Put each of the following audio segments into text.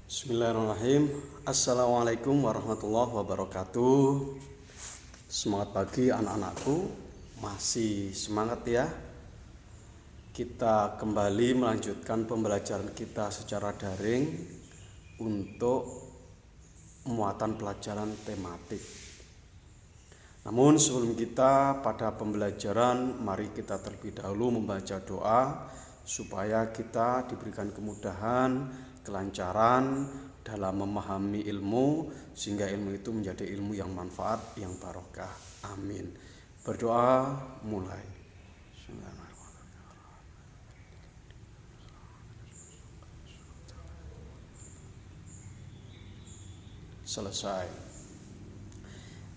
Bismillahirrahmanirrahim. Assalamualaikum warahmatullahi wabarakatuh. Semangat pagi anak-anakku. Masih semangat ya. Kita kembali melanjutkan pembelajaran kita secara daring untuk muatan pelajaran tematik. Namun sebelum kita pada pembelajaran, mari kita terlebih dahulu membaca doa supaya kita diberikan kemudahan, kelancaran dalam memahami ilmu, sehingga ilmu itu menjadi ilmu yang manfaat, yang barokah. Amin. Berdoa mulai. Selesai.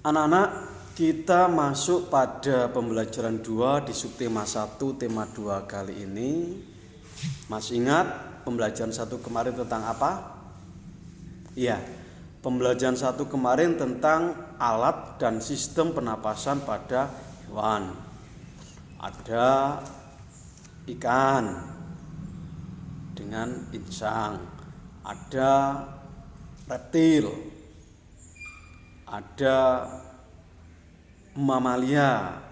Anak-anak, kita masuk pada pembelajaran 2 di subtema 1 tema 2 kali ini. Masih ingat pembelajaran 1 kemarin tentang apa? Iya, pembelajaran 1 kemarin tentang alat dan sistem pernapasan pada hewan. Ada ikan dengan insang, ada reptil, ada mamalia,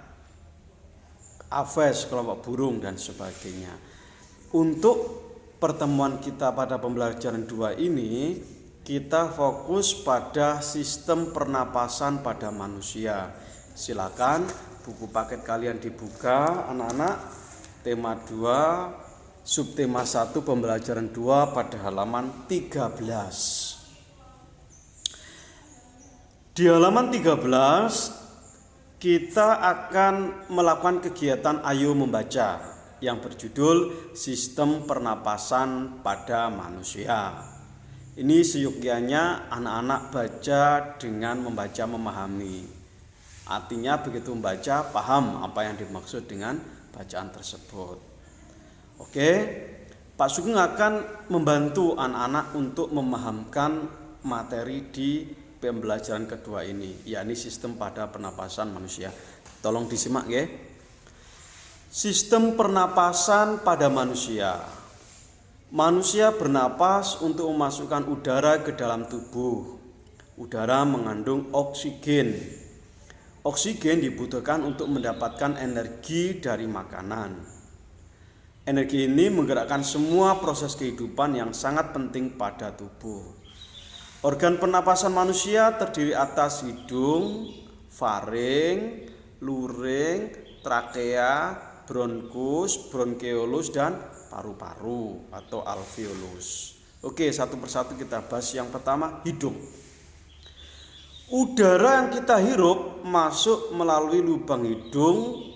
aves, kelompok burung dan sebagainya. Untuk pertemuan kita pada pembelajaran 2 ini, kita fokus pada sistem pernapasan pada manusia. Silakan buku paket kalian dibuka anak-anak. Tema 2, subtema 1 pembelajaran 2 pada halaman 13. Di halaman 13 kita akan melakukan kegiatan Ayo Membaca yang berjudul Sistem Pernapasan pada Manusia. Ini seyogyanya anak-anak baca dengan membaca memahami. Artinya begitu membaca paham apa yang dimaksud dengan bacaan tersebut. Oke, Pak Sugeng akan membantu anak-anak untuk memahamkan materi di pembelajaran kedua ini, yakni sistem pada pernapasan manusia. Tolong disimak ya. Sistem pernapasan pada manusia. Manusia bernapas untuk memasukkan udara ke dalam tubuh. Udara mengandung oksigen. Oksigen dibutuhkan untuk mendapatkan energi dari makanan. Energi ini menggerakkan semua proses kehidupan yang sangat penting pada tubuh. Organ pernapasan manusia terdiri atas hidung, faring, luring, trakea, bronkus, bronkeolus, dan paru-paru atau alveolus. Oke, satu persatu kita bahas. Yang pertama, hidung. Udara yang kita hirup masuk melalui lubang hidung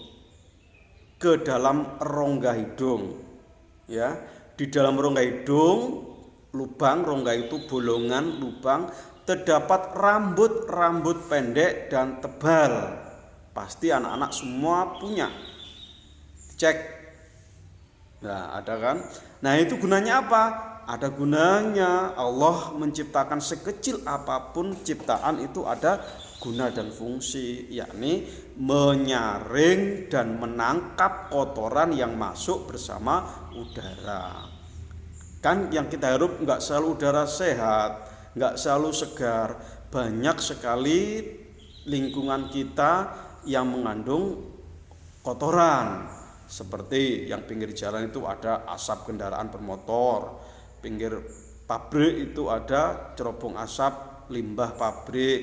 ke dalam rongga hidung. Ya, di dalam rongga hidung, lubang, rongga itu bolongan lubang, terdapat rambut-rambut pendek dan tebal. Pasti anak-anak semua punya. Cek. Nah, ada kan? Nah, itu gunanya apa? Ada gunanya. Allah menciptakan sekecil apapun ciptaan itu ada guna dan fungsi, yakni menyaring dan menangkap kotoran yang masuk bersama udara. Kan yang kita hirup nggak selalu udara sehat, nggak selalu segar. Banyak sekali lingkungan kita yang mengandung kotoran. Seperti yang pinggir jalan itu ada asap kendaraan bermotor, pinggir pabrik itu ada cerobong asap limbah pabrik,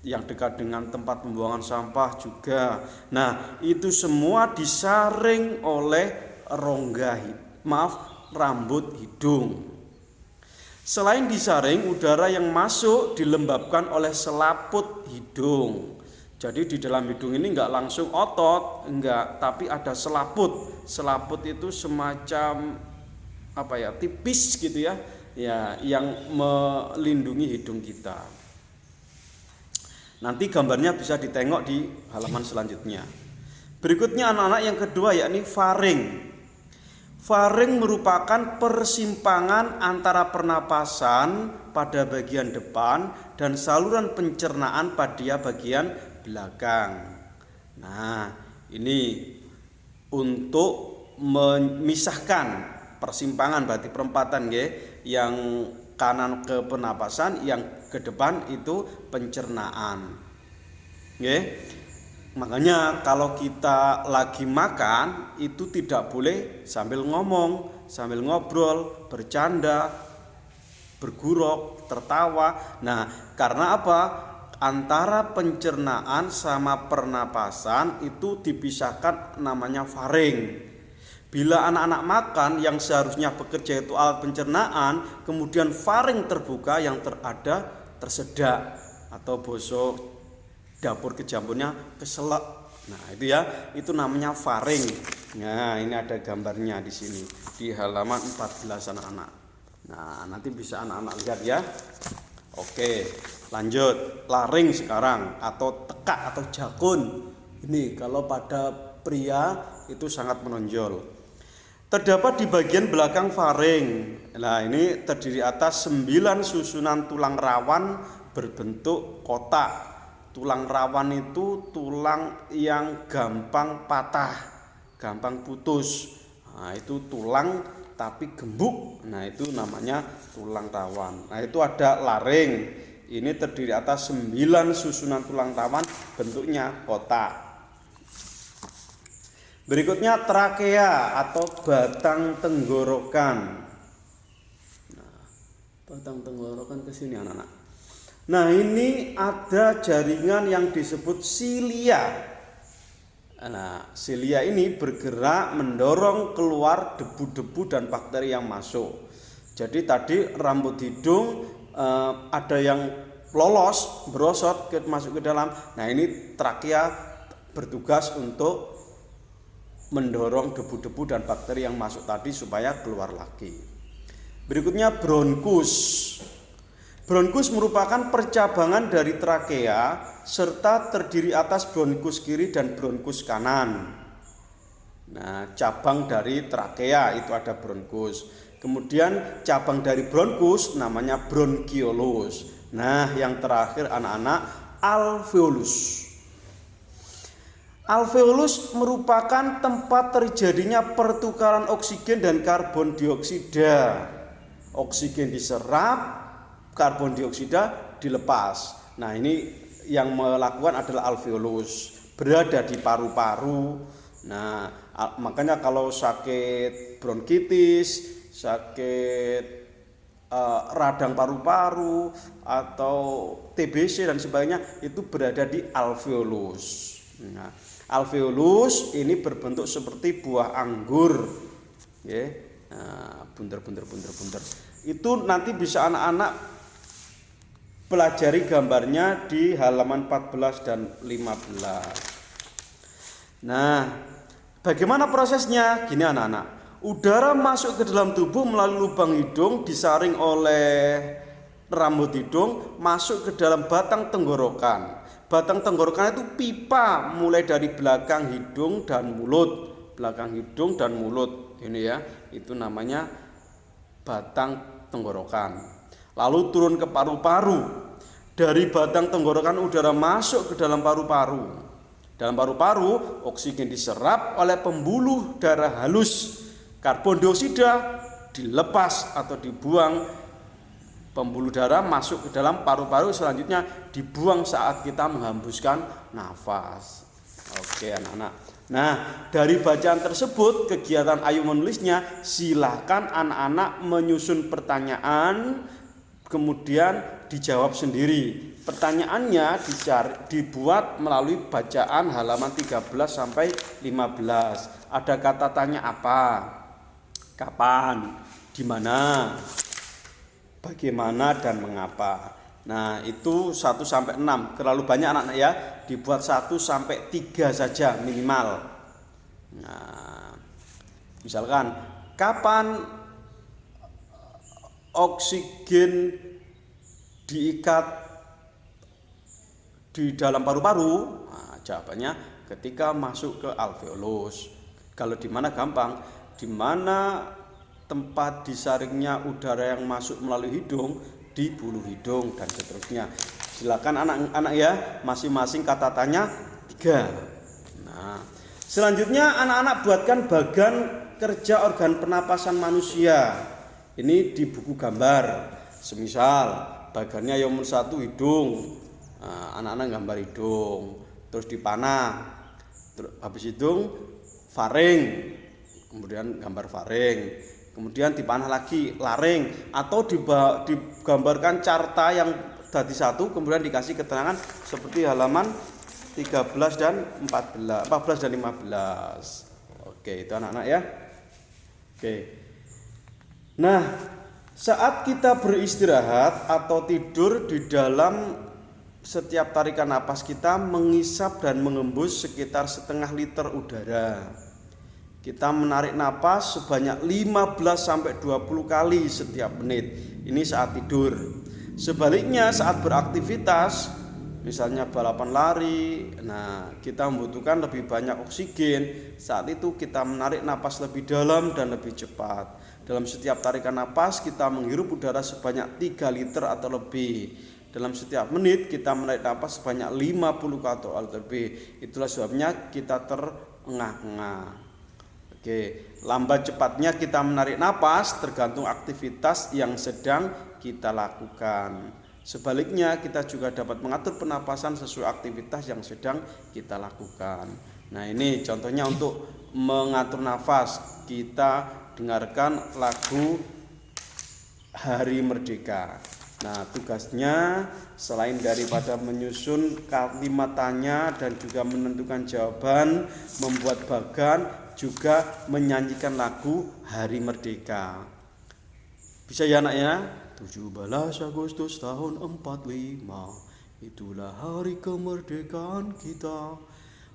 yang dekat dengan tempat pembuangan sampah juga. Nah, itu semua disaring oleh rambut hidung. Selain disaring, udara yang masuk dilembabkan oleh selaput hidung. Jadi di dalam hidung ini enggak langsung otot, enggak, tapi ada selaput. Selaput itu semacam tipis gitu ya, yang melindungi hidung kita. Nanti gambarnya bisa ditengok di halaman selanjutnya. Berikutnya anak-anak yang kedua, yakni faring. Faring merupakan persimpangan antara pernapasan pada bagian depan dan saluran pencernaan pada bagian belakang. Nah, ini untuk memisahkan persimpangan, berarti perempatan Yang kanan ke pernapasan, yang ke depan itu pencernaan. Nggih. Makanya kalau kita lagi makan itu tidak boleh sambil ngomong, sambil ngobrol, bercanda, bergurau, tertawa. Nah, karena apa? Antara pencernaan sama pernapasan itu dipisahkan, namanya faring. Bila anak-anak makan yang seharusnya bekerja itu alat pencernaan, kemudian faring terbuka, yang ada tersedak atau bosok dapur kejambunnya keselak. Nah, itu ya, itu namanya faring. Nah, ini ada gambarnya di sini di halaman 14 anak-anak. Nah, nanti bisa anak-anak lihat ya. Oke, lanjut. Laring sekarang, atau tekak atau jakun. Ini kalau pada pria itu sangat menonjol. Terdapat di bagian belakang faring. Nah, ini terdiri atas 9 susunan tulang rawan berbentuk kotak. Tulang rawan itu tulang yang gampang patah, gampang putus. Nah, itu tulang tapi gembuk. Nah, itu namanya tulang rawan. Nah, itu ada laring. Ini terdiri atas 9 susunan tulang rawan, bentuknya kotak. Berikutnya trakea atau batang tenggorokan. Nah, batang tenggorokan ke sini anak-anak. Nah, ini ada jaringan yang disebut silia. Nah, silia ini bergerak mendorong keluar debu-debu dan bakteri yang masuk. Jadi tadi rambut hidung ada yang lolos, berosot masuk ke dalam. Nah, ini trakea bertugas untuk mendorong debu-debu dan bakteri yang masuk tadi supaya keluar lagi. Berikutnya bronkus. Bronkus merupakan percabangan dari trakea serta terdiri atas bronkus kiri dan bronkus kanan. Nah, cabang dari trakea itu ada bronkus. Kemudian cabang dari bronkus namanya bronkiolus. Nah, yang terakhir anak-anak, alveolus. Alveolus merupakan tempat terjadinya pertukaran oksigen dan karbon dioksida. Oksigen diserap, karbon dioksida dilepas. Nah, ini yang melakukan adalah alveolus, berada di paru-paru. Nah, makanya kalau sakit bronkitis, sakit radang paru-paru atau TBC dan sebagainya itu berada di alveolus. Nah, alveolus ini berbentuk seperti buah anggur. Ya. Nah, bunter. Itu nanti bisa anak-anak pelajari gambarnya di halaman 14 dan 15. Nah, bagaimana prosesnya? Gini anak-anak, udara masuk ke dalam tubuh melalui lubang hidung, disaring oleh rambut hidung, masuk ke dalam batang tenggorokan. Batang tenggorokan itu pipa mulai dari belakang hidung dan mulut. Belakang hidung dan mulut, ini ya, itu namanya batang tenggorokan. Lalu turun ke paru-paru. Dari batang tenggorokan udara masuk ke dalam paru-paru. Dalam paru-paru oksigen diserap oleh pembuluh darah halus. Karbon dioksida dilepas atau dibuang. Pembuluh darah masuk ke dalam paru-paru, selanjutnya dibuang saat kita menghembuskan nafas. Oke anak-anak. Nah, dari bacaan tersebut, kegiatan ayo menulisnya, silakan anak-anak menyusun pertanyaan, kemudian dijawab sendiri. Pertanyaannya dibuat melalui bacaan halaman 13 sampai 15. Ada kata tanya apa, kapan, di mana, bagaimana, dan mengapa. Nah, itu 1 sampai 6. Terlalu banyak anak-anak ya. Dibuat 1 sampai 3 saja minimal. Nah, misalkan kapan oksigen diikat di dalam paru-paru? Nah, jawabannya ketika masuk ke alveolus. Kalau di mana gampang, di mana tempat disaringnya udara yang masuk melalui hidung, di bulu hidung dan seterusnya. Silakan anak-anak ya, masing-masing kata tanya 3. Nah, selanjutnya anak-anak buatkan bagan kerja organ pernapasan manusia. Ini di buku gambar. Semisal bagiannya yang nomor 1 hidung. Nah, anak-anak gambar hidung. Terus dipanah. Habis hidung faring. Kemudian gambar faring. Kemudian dipanah lagi laring, atau digambarkan carta yang tadi 1, kemudian dikasih keterangan seperti halaman 13 dan 14 dan 15. Oke, itu anak-anak ya. Oke. Nah, saat kita beristirahat atau tidur, di dalam setiap tarikan napas kita mengisap dan mengembus sekitar setengah liter udara. Kita menarik napas sebanyak 15 sampai 20 kali setiap menit. Ini saat tidur. Sebaliknya saat beraktivitas, misalnya balapan lari, nah kita membutuhkan lebih banyak oksigen. Saat itu kita menarik napas lebih dalam dan lebih cepat. Dalam setiap tarikan napas kita menghirup udara sebanyak 3 liter atau lebih. Dalam setiap menit kita menarik napas sebanyak 50 atau lebih. Itulah sebabnya kita terengah-engah. Oke, lambat cepatnya kita menarik napas tergantung aktivitas yang sedang kita lakukan. Sebaliknya, kita juga dapat mengatur pernapasan sesuai aktivitas yang sedang kita lakukan. Nah, ini contohnya untuk mengatur nafas. Kita dengarkan lagu Hari Merdeka. Nah, tugasnya selain daripada menyusun kalimat tanya dan juga menentukan jawaban, membuat bagan, juga menyanyikan lagu Hari Merdeka. Bisa ya anaknya? 17 Agustus tahun 45, itulah hari kemerdekaan kita.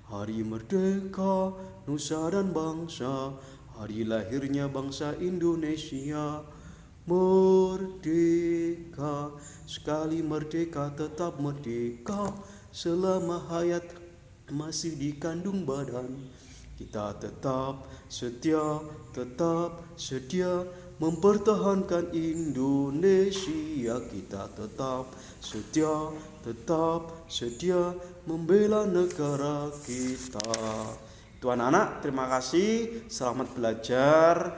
Hari merdeka, nusa dan bangsa, hari lahirnya bangsa Indonesia. Merdeka, sekali merdeka tetap merdeka, selama hayat masih dikandung badan. Kita tetap setia mempertahankan Indonesia. Kita tetap setia membela negara kita. Itu anak-anak, terima kasih. Selamat belajar.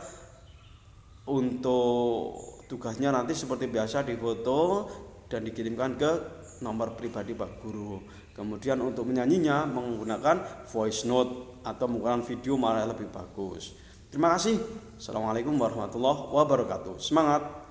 Untuk tugasnya nanti seperti biasa difoto dan dikirimkan ke nomor pribadi Pak Guru. Kemudian untuk menyanyinya menggunakan voice note atau menggunakan video malah lebih bagus. Terima kasih. Assalamualaikum warahmatullahi wabarakatuh. Semangat.